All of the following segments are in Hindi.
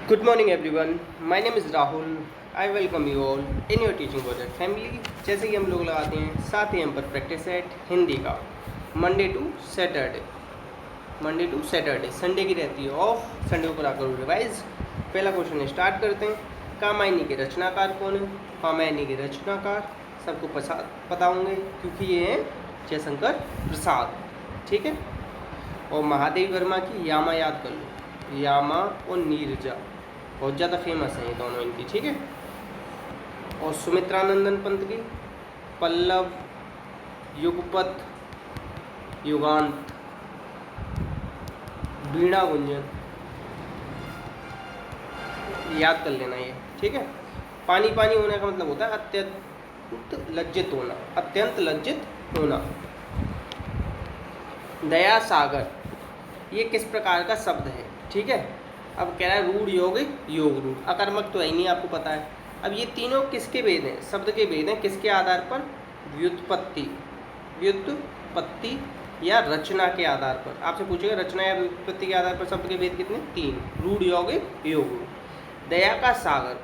Good morning everyone. My name is Rahul. I welcome you all in your teaching project family. जैसे कि हम लोग लगाते हैं 7 AM पर प्रैक्टिस सेट हिंदी का मंडे टू सैटरडे संडे की रहती है ऑफ, संडे को आकर रिवाइज। पहला क्वेश्चन स्टार्ट करते हैं। कामायनी के रचनाकार कौन है? कामायनी के रचनाकार सबको पता होंगे क्योंकि ये हैं जयशंकर प्रसाद, ठीक है। और महादेवी वर्मा की यामा याद कर लो, यामा और नीरजा बहुत ज़्यादा फेमस है ये दोनों इनकी, ठीक है। और सुमित्रानंदन पंत की पल्लव, युगपत, युगांत, वीणा गुंजन याद कर लेना ये, ठीक है। पानी पानी होने का मतलब होता है अत्यंत लज्जित होना, अत्यंत लज्जित होना। दया सागर ये किस प्रकार का शब्द है, ठीक है। अब कह रहा है रूढ़ यौगिक योग रूढ़, अकर्मक तो है ही नहीं, आपको पता है। अब ये तीनों किसके भेद हैं? शब्द के भेद हैं। किसके आधार पर? व्युत्पत्ति या रचना के आधार पर। आपसे पूछेगा रचना या व्युत्पत्ति के आधार पर शब्द के भेद कितने? 3। रूढ़ यौगिक योग रूढ़। दया का सागर,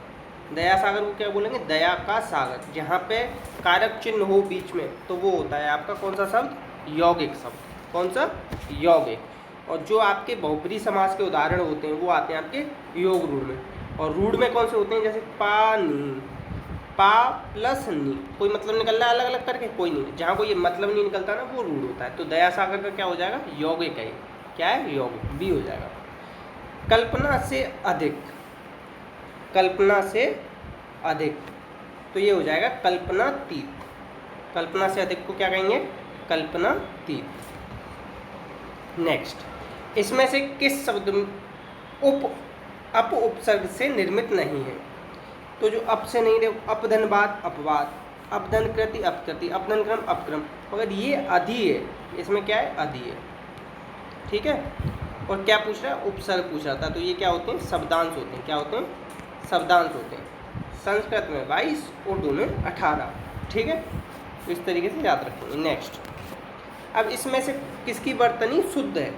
दया सागर को क्या बोलेंगे? दया का सागर। जहाँ पे कारक चिन्ह हो बीच में तो वो होता है आपका कौन सा शब्द? यौगिक शब्द। कौन सा? यौगिक। और जो आपके बहुब्री समास के उदाहरण होते हैं वो आते हैं आपके योग रूढ़ में। और रूढ़ में कौन से होते हैं? जैसे पानी, पा प्लस नी, कोई मतलब निकल रहा है अलग अलग करके? कोई नहीं। जहाँ कोई ये मतलब नहीं निकलता ना वो रूढ़ होता है। तो दया सागर का क्या हो जाएगा? यौगिक है। क्या है? यौगिक, बी हो जाएगा। कल्पना से अधिक, कल्पना से अधिक तो ये हो जाएगा कल्पनातीत। कल्पना से अधिक को क्या कहेंगे? कल्पनातीत। नेक्स्ट, इसमें से किस शब्द अप उपसर्ग से निर्मित नहीं है? तो जो अप से नहीं रहे, अपधनवाद अपवाद, अपधन कृति अपकृति, अपधन क्रम अपक्रम, मगर ये अधि है, इसमें क्या है? अधि है, ठीक है। और क्या पूछ रहा है? उपसर्ग पूछ रहा था। तो ये क्या होते हैं? शब्दांश होते हैं। क्या होते हैं? शब्दांश होते हैं। संस्कृत में 22, उर्दू में 18, ठीक है। तो इस तरीके से याद रखेंगे। नेक्स्ट, अब इसमें से किसकी वर्तनी शुद्ध है?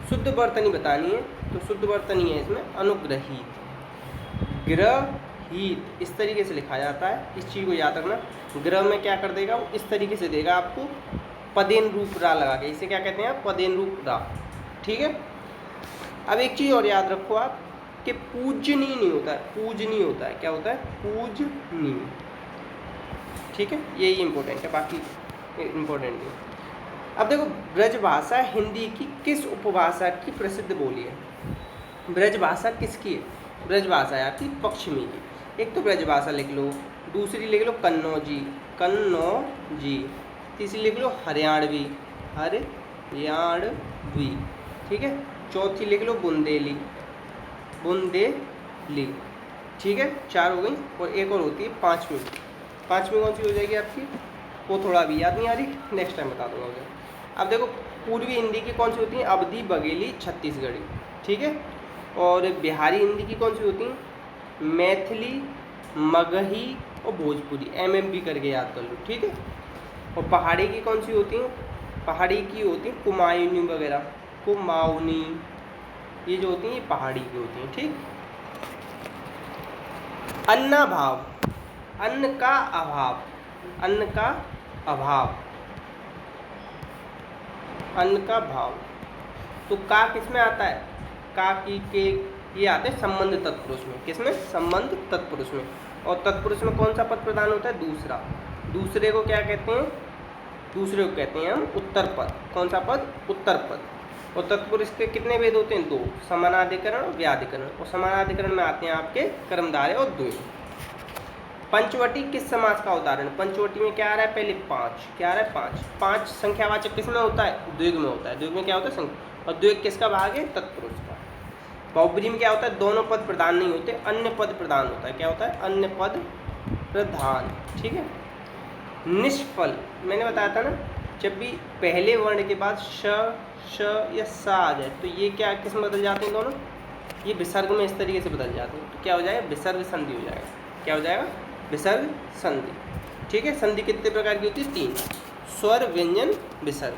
शुद्ध वर्तनी बतानी है। तो शुद्ध वर्तनी है इसमें अनुग्रहित, ग्रहित, इस तरीके से लिखा जाता है। इस चीज़ को याद रखना। ग्रह में क्या कर देगा वो? इस तरीके से देगा आपको पदेन रूप रा लगा के। इसे क्या कहते हैं आप? पदेन रूप रा, ठीक है। अब एक चीज़ और याद रखो आप कि पूजनीय नहीं होता है, पूजनीय होता है। क्या होता है? पूजनीय, ठीक है। यही इंपॉर्टेंट है, बाकी इंपॉर्टेंट नहीं। अब देखो, ब्रजभाषा हिंदी की किस उपभाषा की प्रसिद्ध बोली है? ब्रजभाषा किसकी है? ब्रजभाषा है आपकी पश्चिमी की। एक तो ब्रजभाषा लिख लो, दूसरी लिख लो कन्नौजी, कन्नौजी, तीसरी लिख लो हरियाणवी, हरियाणवी, ठीक है। चौथी लिख लो बुंदेली, बुंदेली, ठीक है। 4 हो गई। और एक और होती है पाँचवीं। पाँचवीं कौन सी हो जाएगी आपकी? वो थोड़ा अभी याद नहीं आ रही, नेक्स्ट टाइम बता दूंगा मुझे। अब देखो, पूर्वी हिंदी की कौन सी होती है? अवधी, बघेली, छत्तीसगढ़ी, ठीक है। और बिहारी हिंदी की कौन सी होती है? मैथिली, मगही और भोजपुरी, MMP करके याद कर लो, ठीक है। और पहाड़ी की कौन सी होती है? पहाड़ी की होती है कुमायूनी वगैरह, कुमाऊनी, ये जो होती हैं ये पहाड़ी की होती हैं, ठीक। अन्नाभाव, अन्न का अभाव, अन्न का अभाव, अन्न का भाव। तो का किसमें आता है? का, की, के, ये आते हैं संबंध तत्पुरुष में। किसमें? संबंध तत्पुरुष में। और तत्पुरुष में कौन सा पद प्रधान होता है? दूसरा। दूसरे को क्या कहते हैं? दूसरे को कहते हैं हम उत्तर पद। कौन सा पद? उत्तर पद। और तत्पुरुष के कितने भेद होते हैं? 2, समानाधिकरण और व्याधिकरण। और समानाधिकरण में आते हैं आपके कर्मधारय और द्वैध। पंचवटी किस समास का उदाहरण? पंचवटी में क्या आ रहा है? पहले 5, क्या आ रहा है? 5। 5 संख्यावाचक किसमें होता है? द्विग में होता है। द्विग में क्या होता है? संख्या। और द्विग किसका भाग है? तत्पुरुष का। बहुब्री में क्या होता है? दोनों पद प्रधान नहीं होते, अन्य पद प्रधान होता है। क्या होता है? अन्य पद प्रधान, ठीक है। निष्फल, मैंने बताया था ना, जब भी पहले वर्ण के बाद श, श या सा आ जाए तो ये क्या किसमें बदल जाते हैं? दोनों ये विसर्ग में इस तरीके से बदल जाते हैं। तो क्या हो जाएगा? विसर्ग संधि हो जाएगा। क्या हो जाएगा? विसर्ग संधि, ठीक है। संधि कितने प्रकार की होती है? 3, स्वर, व्यंजन, विसर्ग।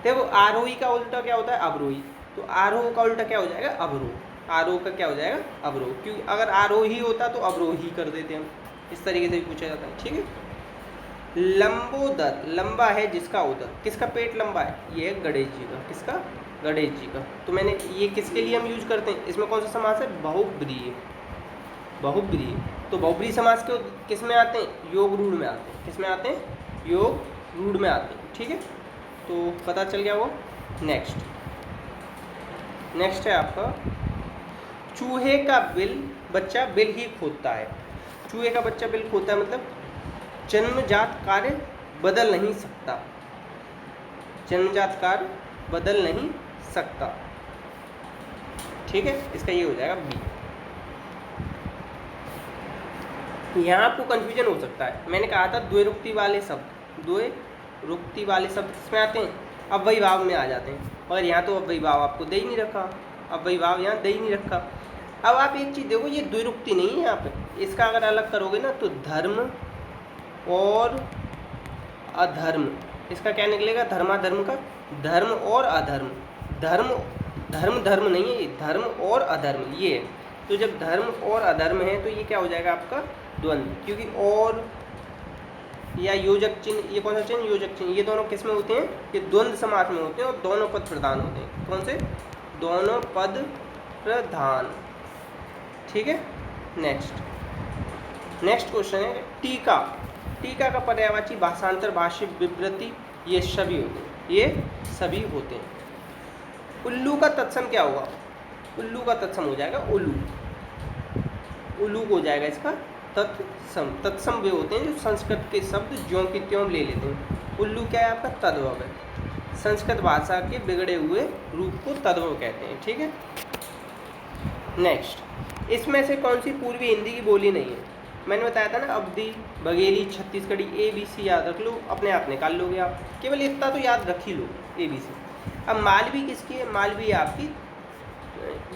देखो, आरोही का उल्टा क्या होता है? अवरोही। तो आरोह का उल्टा क्या हो जाएगा? अवरोह। आरोह का क्या हो जाएगा, अवरोह, क्योंकि अगर आरोही होता तो अवरोही कर देते हम, इस तरीके से भी पूछा जाता है। ठीक है। लंबोदर, लंबा है जिसका उदर, किसका पेट लंबा है, ये है गणेश जी का, किसका, गणेश जी का। तो मैंने ये किसके लिए हम यूज करते हैं, इसमें कौन सा समास है, बहुब्रीहि, बहुब्रीहि। तो बहुब्रीहि समास के किस में आते हैं, योग रूढ़ में आते हैं, किस में आते हैं, योग रूढ़ में आते हैं। ठीक है, तो पता चल गया वो। नेक्स्ट है आपका, चूहे का बच्चा बिल ही खोदता है। चूहे का बच्चा बिल खोदता है मतलब जन्मजात कार्य बदल नहीं सकता, जन्मजात कार्य बदल नहीं सकता। ठीक है, इसका ये हो जाएगा बी। यहाँ आपको कंफ्यूजन हो सकता है, मैंने कहा था द्विरुक्ति वाले शब्द, द्विरुक्ति वाले शब्द किसमें आते हैं, अव्ययीभाव में आ जाते हैं, और यहाँ तो अव्ययीभाव आपको दे ही नहीं रखा, अव्ययीभाव यहाँ दे ही नहीं रखा। अब आप एक चीज़ देखो, ये द्विरुक्ति नहीं है यहाँ पे, इसका अगर अलग करोगे ना तो धर्म और अधर्म, इसका क्या निकलेगा, धर्माधर्म का, धर्म और अधर्म, धर्म धर्म धर्म नहीं है, धर्म और अधर्म ये है। तो जब धर्म और अधर्म है तो ये क्या हो जाएगा आपका द्वंद्व, क्योंकि और या योजक चिन्ह, ये कौन सा चिन्ह, योजक चिन्ह, ये दोनों किस में होते हैं, ये द्वंद्व समास में होते हैं और दोनों पद प्रधान होते हैं। कौन से, दोनों पद प्रधान। ठीक है। नेक्स्ट क्वेश्चन है टीका, टीका का पर्यायवाची भाषांतर, भाष्य, विवृति, ये सभी होते हैं, ये सभी होते हैं। उल्लू का तत्सम क्या होगा, उल्लू का तत्सम हो जाएगा उल्लू, उल्लू हो जाएगा इसका तत्सम। तत्सम वे होते हैं जो संस्कृत के शब्द ज्यों की त्यों ले लेते हैं। उल्लू क्या है आपका, तद्भव है, संस्कृत भाषा के बिगड़े हुए रूप को तद्भव कहते हैं। ठीक है। नेक्स्ट, इसमें से कौन सी पूर्वी हिंदी की बोली नहीं है, मैंने बताया था ना, अवधी, बघेली, छत्तीसगढ़ी, ABC याद रख लो, अपने आप निकाल लोगे आप, केवल इतना तो याद रख ही लो, ABC। अब मालवी किसकी है, मालवी आपकी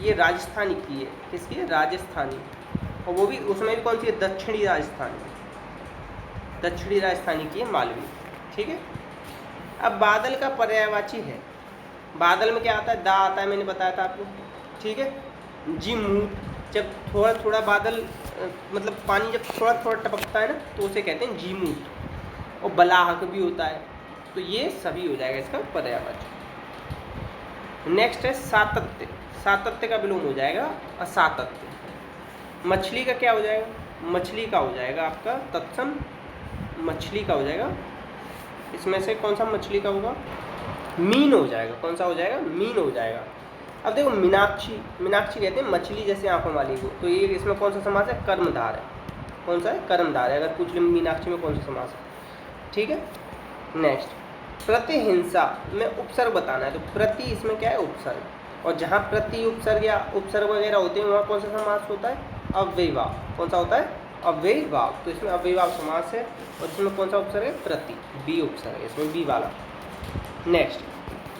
ये राजस्थानी की है, किसकी है, राजस्थानी, और वो भी उसमें भी कौन सी है, दक्षिणी राजस्थानी, दक्षिणी राजस्थानी की है मालवी। ठीक है। अब बादल का पर्यायवाची है, बादल में क्या आता है, दा आता है, मैंने बताया था आपको। ठीक है। जीमूत, जब थोड़ा थोड़ा बादल मतलब पानी जब थोड़ा थोड़ा टपकता है ना तो उसे कहते हैं जीमूत, और बलाहक भी होता है, तो ये सभी हो जाएगा इसका पर्यायवाची। नेक्स्ट है सातत्य, सातत्य का विलोम हो जाएगा असातत्य। मछली का क्या हो जाएगा, मछली का हो जाएगा आपका तत्सम, मछली का हो जाएगा, इसमें से कौन सा मछली का होगा, मीन हो जाएगा, कौन सा हो जाएगा, मीन हो जाएगा। अब देखो मीनाक्षी, मीनाक्षी कहते हैं मछली जैसे आंखों वाली को, तो ये इसमें कौन सा समास है, कर्मधार है, कौन सा है, कर्मधार है, अगर पूछ ले मीनाक्षी में कौन सा समास है। ठीक है। नेक्स्ट, प्रतिहिंसा में उपसर्ग बताना है, तो प्रति इसमें क्या है, उपसर्ग, और जहाँ प्रति उपसर्ग या उपसर्ग वगैरह होते हैं वहाँ कौन सा समास होता है, अव्ययीभाव, कौन सा होता है, अव्ययीभाव, तो इसमें अव्ययीभाव समास है, और इसमें कौन सा उपसर्ग है, प्रति, बी उपसर्ग है इसमें, बी वाला। नेक्स्ट,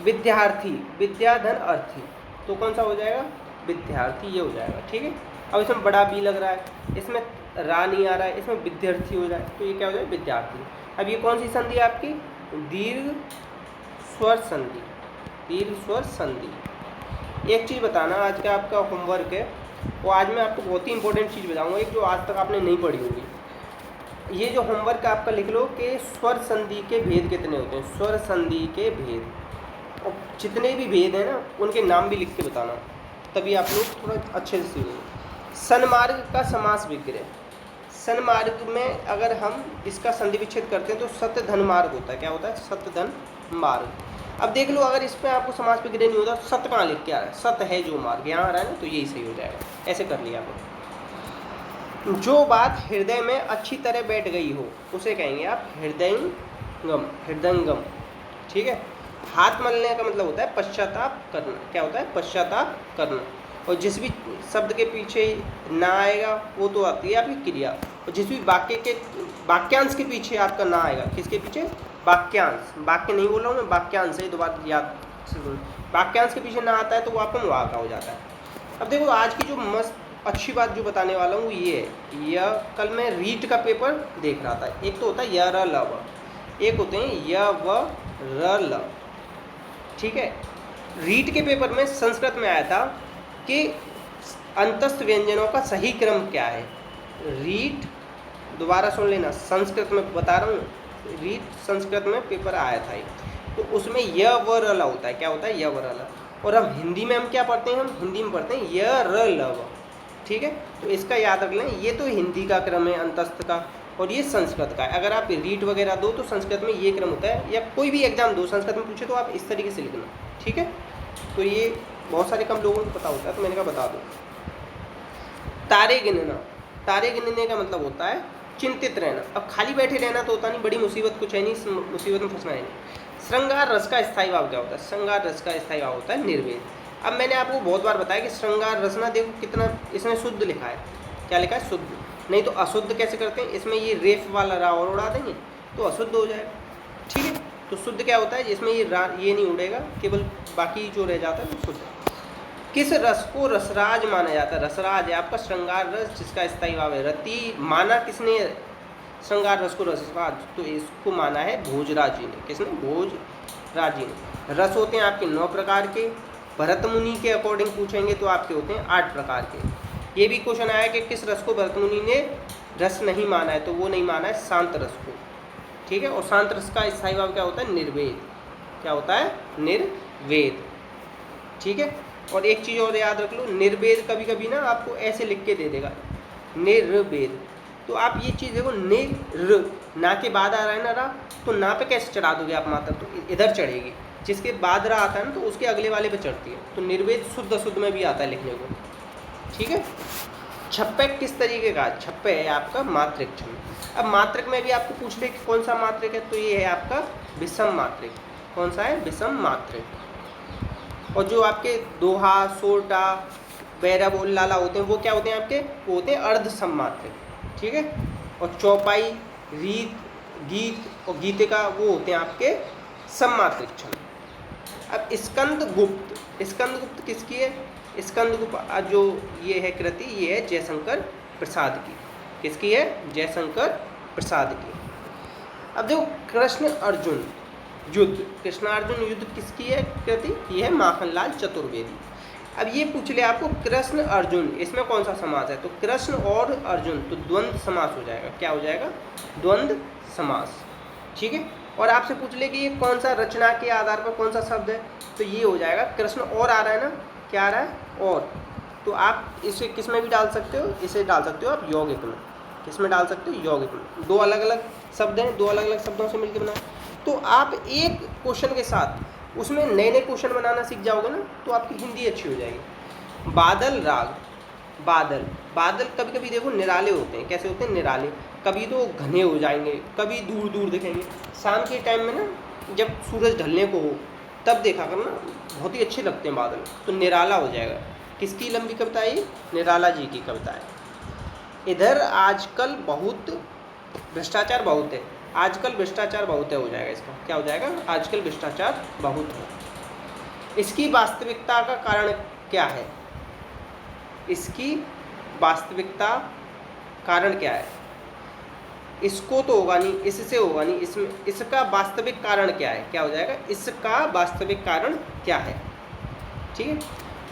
विद्यार्थी, विद्या धन अर्थी, तो कौन सा हो जाएगा, विद्यार्थी, ये हो जाएगा। ठीक है। अब इसमें बड़ा बी लग रहा है, इसमें रा नहीं आ रहा है, इसमें विद्यार्थी हो जाए, तो ये क्या हो जाए, विद्यार्थी। अब ये कौन सी संधि है आपकी, दीर्घ स्वर संधि, दीर्घ स्वर संधि। एक चीज़ बताना, आज का आपका होमवर्क है, वो आज मैं आपको बहुत ही इंपॉर्टेंट चीज़ बताऊंगा, एक जो आज तक आपने नहीं पढ़ी होगी। ये जो होमवर्क आपका लिख लो कि स्वर संधि के भेद कितने होते हैं, स्वर संधि के भेद, और जितने भी भेद हैं ना उनके नाम भी लिख के बताना, तभी आप लोग थोड़ा अच्छे से सीखेंगे। सन्मार्ग का समास विग्रह, सन्मार्ग में अगर हम इसका संधि विच्छेद करते हैं तो सत्य धन मार्ग होता है, क्या होता है, सत्य धन मार्ग। अब देख लो, अगर इस पर आपको समास विग्रह नहीं होता तो सत्य कहाँ लिख के आ रहा है, सत्य है जो मार्ग, यहाँ आ रहा है ना, तो यही सही हो जाएगा। ऐसे कर लिया आपको। जो बात हृदय में अच्छी तरह बैठ गई हो उसे कहेंगे आप हृदयंगम, हृदयंगम। ठीक है। हाथ मलने का मतलब होता है पश्चाताप करना, क्या होता है, पश्चाताप करना, और जिस भी शब्द के पीछे ना आएगा वो तो आती है आपकी क्रिया, और जिस भी वाक्य के वाक्यांश के पीछे आपका ना आएगा, किसके पीछे, वाक्यांश, वाक्य नहीं बोल रहा हूँ मैं, वाक्यांश है, दोबारा याद, वाक्यांश के पीछे ना आता है तो वो आपका मुआ का हो जाता है। अब देखो, आज की जो मस्त अच्छी बात जो बताने वाला हूँ ये है, यह कल मैं रीट का पेपर देख रहा था, एक तो होता है य र ल व, एक होते हैं य व र ल। ठीक है। रीट के पेपर में संस्कृत में आया था कि अंतस्थ व्यंजनों का सही क्रम क्या है? रीट, दोबारा सुन लेना, संस्कृत में बता रहा हूँ, रीट संस्कृत में पेपर आया था ये, तो उसमें य व र ल होता है। क्या होता है? य व र ल। और अब हिंदी में हम क्या पढ़ते हैं? हम हिंदी में पढ़ते हैं य र ल व। ठीक है, तो इसका याद रख लें, ये तो हिंदी का क्रम है अंतस्थ का, और ये संस्कृत का है। अगर आप रीट वगैरह दो तो संस्कृत में ये क्रम होता है, या कोई भी एग्जाम दो संस्कृत में पूछे तो आप इस तरीके से लिखना। ठीक है, तो ये बहुत सारे कम लोगों को पता होता है, तो मैंने कहा बता दो। तारे गिनना, तारे गिनने का मतलब होता है चिंतित रहना। अब खाली बैठे रहना तो होता नहीं, बड़ी मुसीबत कुछ है नहीं, मुसीबत में फंसना है नहीं। श्रृंगार रस का स्थायी भाव क्या होता है? श्रृंगार रस का स्थायी भाव होता है निर्वेद। अब मैंने आपको बहुत बार बताया कि श्रृंगार रस ना, देखो कितना इसने शुद्ध लिखा है। क्या लिखा है? शुद्ध। नहीं तो अशुद्ध कैसे करते हैं? इसमें ये रेफ वाला रा और उड़ा देंगे तो अशुद्ध हो जाएगा। ठीक है, तो शुद्ध क्या होता है? जिसमें ये ये नहीं उड़ेगा, केवल बाकी जो रह जाता है वो शुद्ध। किस रस को रसराज माना जाता है? रसराज है आपका श्रृंगार रस, जिसका स्थायी भाव है रति। माना किसने श्रृंगार रस को रसराज? तो इसको माना है भोजराज जी ने। किसने? भोजराज जी ने। रस होते हैं आपके 9 प्रकार के। भरत मुनि के अकॉर्डिंग पूछेंगे तो आपके होते हैं 8 प्रकार के। ये भी क्वेश्चन आया कि किस रस को भरत मुनि ने रस नहीं माना है, तो वो नहीं माना है शांत रस को। ठीक है, और शांत रस का स्थायी भाव क्या होता है? निर्वेद। क्या होता है? निर्वेद। ठीक है, और एक चीज़ और याद रख लो, निर्वेद कभी कभी ना आपको ऐसे लिख के दे देगा निर्वेद, तो आप ये चीज़ देखो, निर ना के बाद आ रहा है ना रा, तो ना पे कैसे चढ़ा दोगे आप मात्रा? तो इधर चढ़ेगी, जिसके बाद रा आता है ना तो उसके अगले वाले पे चढ़ती है। तो निर्वेद शुद्ध शुद्ध में भी आता है लिखने को। ठीक है, छप्पे किस तरीके का? छप्पे है आपका मात्रिक छंद। अब मात्रक में भी आपको पूछ ले कि कौन सा मात्रिक है, तो ये है आपका विषम मात्रिक। कौन सा है? विषम मात्रिक। और जो आपके दोहा, सोटा, बैरब और लाला होते हैं वो क्या होते हैं आपके? वो होते हैं अर्ध सम्मात्रिक। ठीक है, और चौपाई, रीत, गीत और गीतिका वो होते हैं आपके सम्मात्रिक छंद। अब स्कंदगुप्त, स्कंदगुप्त किसकी है? स्कंदगुप्त जो ये है कृति, ये है जयशंकर प्रसाद की। किसकी है? जयशंकर प्रसाद की। अब देखो कृष्ण अर्जुन युद्ध, कृष्णार्जुन युद्ध किसकी है कृति? ये है माखनलाल चतुर्वेदी। अब ये पूछ ले आपको कृष्ण अर्जुन, इसमें कौन सा समास है? तो कृष्ण और अर्जुन तो द्वंद्व समास हो जाएगा। क्या हो जाएगा? द्वंद्व समास। ठीक है, और आपसे पूछ ले कि ये कौन सा रचना के आधार पर कौन सा शब्द है, तो ये हो जाएगा कृष्ण और आ रहा है ना, क्या आ रहा है? और। तो आप इसे किस में भी डाल सकते हो, इसे डाल सकते हो आप यौगिक में। किस में डाल सकते हो? यौगिक में। 2 अलग अलग शब्द हैं, 2 अलग अलग शब्दों से मिलकर बना। तो आप एक क्वेश्चन के साथ उसमें नए नए क्वेश्चन बनाना सीख जाओगे ना, तो आपकी हिंदी अच्छी हो जाएगी। बादल राग, बादल, बादल कभी कभी देखो निराले होते हैं। कैसे होते हैं? निराले। कभी तो घने हो जाएंगे, कभी दूर दूर दिखेंगे। शाम के टाइम में ना, जब सूरज ढलने को हो तब देखा करना, बहुत ही अच्छे लगते हैं बादल, तो निराला हो जाएगा। किसकी लंबी कविता है ये? निराला जी की कविता है। इधर आजकल बहुत भ्रष्टाचार बहुत है, आजकल भ्रष्टाचार बहुत है हो जाएगा इसका। क्या हो जाएगा? आजकल भ्रष्टाचार बहुत है। इसकी वास्तविकता का कारण क्या है? इसकी वास्तविकता कारण क्या है? इसको तो होगा नहीं, इससे होगा नहीं, इसमें इसका वास्तविक कारण क्या है? क्या हो जाएगा? इसका वास्तविक कारण क्या है? ठीक है,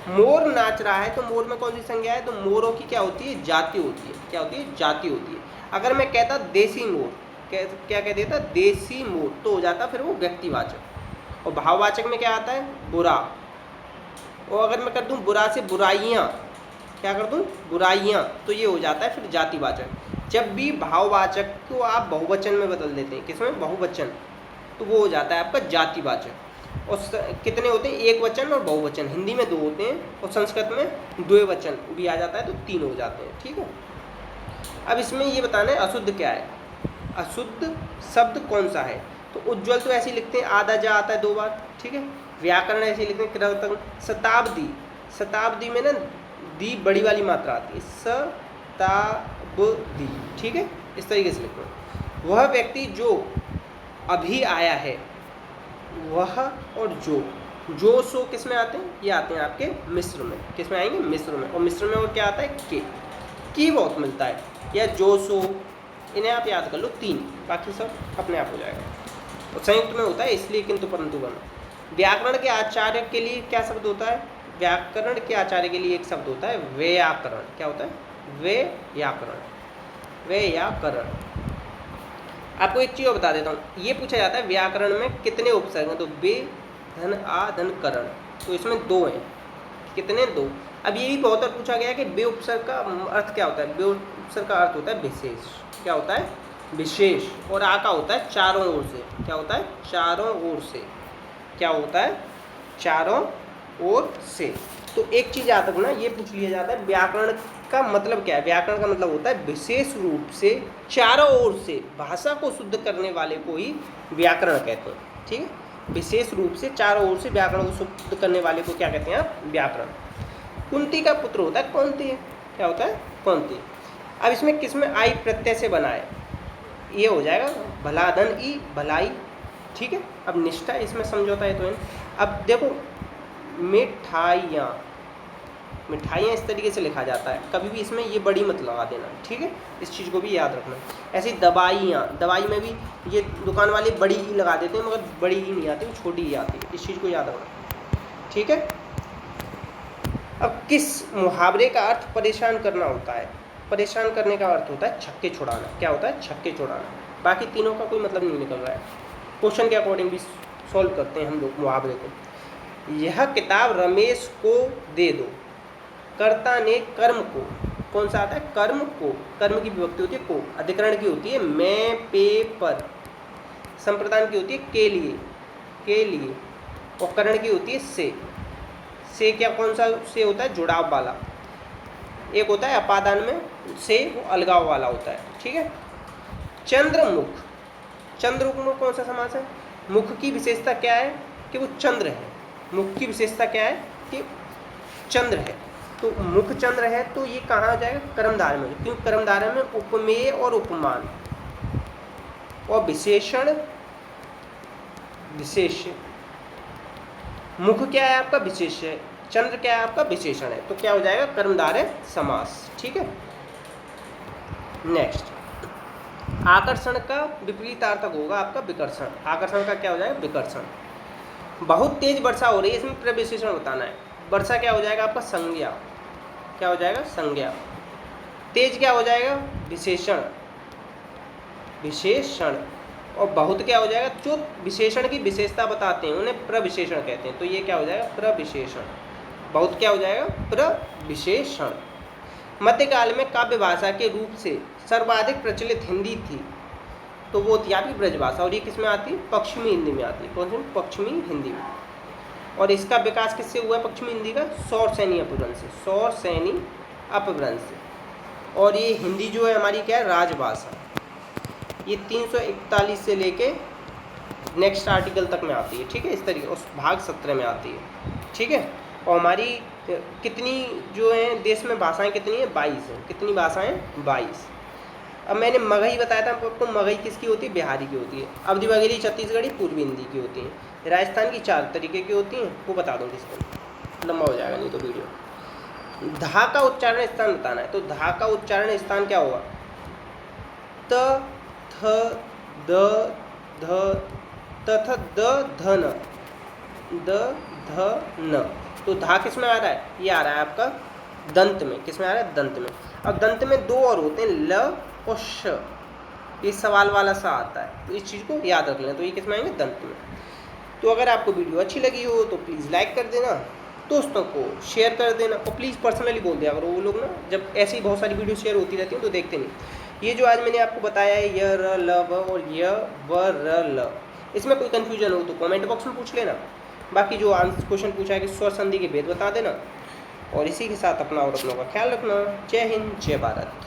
मोर नाच रहा है तो मोर में कौन सी संज्ञा है? तो मोरों की क्या होती है? जाति होती है। क्या होती है? जाति होती है। अगर मैं कहता देसी मोर, क्या कह देता? देसी मोर, तो हो जाता फिर वो व्यक्तिवाचक। और भाववाचक में क्या आता है? बुरा। और अगर मैं कर दूं बुरा से बुराइयाँ, क्या कर दूं? बुराइयाँ, तो ये हो जाता है फिर जातिवाचक। जब भी भाववाचक को आप बहुवचन में बदल देते हैं, किसमें? बहुवचन, तो वो हो जाता है आपका जातिवाचक। और कितने होते हैं? एक वचन और बहुवचन। हिंदी में 2 होते हैं और संस्कृत में द्विवचन भी आ जाता है, तो 3 हो जाते हैं। ठीक है, अब इसमें ये बताना है अशुद्ध क्या है। अशुद्ध शब्द कौन सा है? तो उज्ज्वल तो ऐसे लिखते हैं, आधा जा आता है 2 बार। ठीक है, व्याकरण ऐसे लिखते हैं कृतज्ञ। शताब्दी, शताब्दी में ना दी बड़ी वाली मात्रा आती है, शताब्दी। ठीक है, इस तरीके से लिखो। वह व्यक्ति जो अभी आया है, वह और जो सो किस में आते हैं? ये आते हैं आपके मिस्र में। किस में आएंगे? मिस्र में। और मिस्र में और क्या आता है? की बहुत मिलता है, या जो सो, इन्हें आप याद कर लो 3, बाकी सब अपने आप हो जाएगा। और संयुक्त में होता है इसलिए, किंतु, परंतु, वर्ण। व्याकरण के आचार्य के लिए क्या शब्द होता है? व्याकरण के आचार्य के लिए एक शब्द होता है व्याकरण। क्या होता है? व्याकरण। व्याकरण। आपको एक चीज़ और बता देता हूँ, ये पूछा जाता है व्याकरण में कितने उपसर्ग हैं, तो बे धन आ धन करण, तो इसमें 2 हैं। कितने? 2। अब ये भी बहुत बार पूछा गया है कि बे उपसर्ग का अर्थ क्या होता है। बे उपसर्ग का अर्थ होता है विशेष। क्या होता है? विशेष। और आ का होता है चारों ओर से। क्या होता है? चारों ओर से। क्या होता है? चारों ओर से। तो एक चीज़ याद रखना, ये पूछ लिया जाता है व्याकरण का मतलब क्या है। व्याकरण का मतलब होता है विशेष रूप से चारों ओर से भाषा को शुद्ध करने वाले को ही व्याकरण कहते हैं। ठीक है, विशेष रूप से चारों ओर से व्याकरण को शुद्ध करने वाले को क्या कहते हैं? व्याकरण। कुंती का पुत्र होता है कौंती। क्या होता है? कौंती। अब इसमें किस में आई प्रत्यय से बना है? ये हो जाएगा भलाधन ई, भलाई। ठीक है, अब निष्ठा इसमें समझौता है तो अब देखो मिठाइयाँ, मिठाइयाँ इस तरीके से लिखा जाता है, कभी भी इसमें ये बड़ी मत लगा देना। ठीक है, इस चीज़ को भी याद रखना। ऐसी दवाइयाँ, दवाई में भी ये दुकान वाले बड़ी ही लगा देते हैं, मगर बड़ी ही नहीं आती, वो छोटी ही आती है। इस चीज़ को याद रखना। ठीक है, अब किस मुहावरे का अर्थ परेशान करना होता है? परेशान करने का अर्थ होता है छक्के छुड़ाना। क्या होता है? छक्के छुड़ाना। बाकी तीनों का कोई मतलब नहीं निकल रहा है। क्वेश्चन के अकॉर्डिंग भी सॉल्व करते हैं हम लोग मुहावरे को। यह किताब रमेश को दे दो। कर्ता ने कर्म को, कौन सा आता है? कर्म को। कर्म की विभक्ति होती है को। अधिकरण की होती है मैं पे पर। संप्रदान की होती है के लिए, के लिए। और करण की होती है से। से क्या, कौन सा से होता है? जुड़ाव वाला। एक होता है अपादान में से, वो अलगाव वाला होता है। ठीक है, चंद्रमुख। चंद्रमुख में कौन सा समास है? मुख की विशेषता क्या है? कि वो चंद्र है। मुख की विशेषता क्या है? कि चंद्र है। तो मुख चंद्र है, तो ये कहाँ आ जाएगा? कर्मधारय में, क्योंकि कर्मधारय में उपमेय और उपमान और विशेषण, विशेष्य। मुख क्या है आपका? विशेष्य है। चंद्र क्या है आपका? विशेषण है। तो क्या हो जाएगा? कर्मधारय समास। ठीक है, नेक्स्ट आकर्षण का विपरीतार्थक होगा आपका विकर्षण। आकर्षण का क्या हो जाएगा? विकर्षण। बहुत तेज वर्षा हो रही है, इसमें प्रविशेषण बताना है। वर्षा क्या हो जाएगा आपका? संज्ञा। क्या हो जाएगा? संज्ञा। तेज क्या हो जाएगा? विशेषण, विशेषण। और बहुत क्या हो जाएगा? जो विशेषण की विशेषता बताते हैं उन्हें प्रविशेषण कहते हैं। तो ये क्या हो जाएगा? प्रविशेषण। बहुत क्या हो जाएगा? प्रविशेषण। मध्यकाल में काव्य भाषा के रूप से सर्वाधिक प्रचलित हिंदी थी, तो वो थी आपकी ब्रजभाषा। और ये किस में आती है? पश्चिमी हिंदी में आती है। कौन सी? पश्चिमी हिंदी में। और इसका विकास किससे हुआ है? पश्चिमी हिंदी का सौरसैनी अपभ्रंश से। सौरसैनी अपभ्रंश से। और ये हिंदी जो है हमारी क्या है? राजभाषा। ये 341 से लेके नेक्स्ट आर्टिकल तक में आती है। ठीक है, इस तरीके उस भाग 17 में आती है। ठीक है, और हमारी कितनी जो है देश में भाषाएं कितनी है? 22 हैं। कितनी भाषाएं? 22। अब मैंने मगही बताया था आपको, मगही किसकी होती है? बिहारी की होती है। अवधी वगैरह छत्तीसगढ़ी पूर्वी हिंदी की होती हैं। राजस्थान की 4 तरीके की होती हैं, वो बता दूँ किसको, लंबा हो जाएगा नहीं तो वीडियो। धा का उच्चारण स्थान बताना है, तो धा का उच्चारण स्थान क्या होगा? त थ द ध त थ द ध न, द ध न। तो धा किस में आ रहा है? ये आ रहा है आपका दंत में। किस में आ रहा है? दंत में। अब दंत में 2 और होते हैं, ल और श। ये सवाल वाला सा आता है, तो इस चीज़ को याद रख लें। तो ये किस में आएंगे? दंत में। तो अगर आपको वीडियो अच्छी लगी हो तो प्लीज़ लाइक कर देना, दोस्तों को शेयर कर देना, और प्लीज़ पर्सनली बोल दिया अगर वो लोग ना, जब ऐसी बहुत सारी वीडियो शेयर होती रहती हैं तो देखते नहीं। ये जो आज मैंने आपको बताया है य र ल व और य व र ल, इसमें कोई कन्फ्यूजन हो तो कमेंट बॉक्स में पूछ लेना। बाकी जो क्वेश्चन पूछा है कि स्वर संधि के भेद बता देना। और इसी के साथ अपना और अपनों का ख्याल रखना। जय हिंद, जय भारत।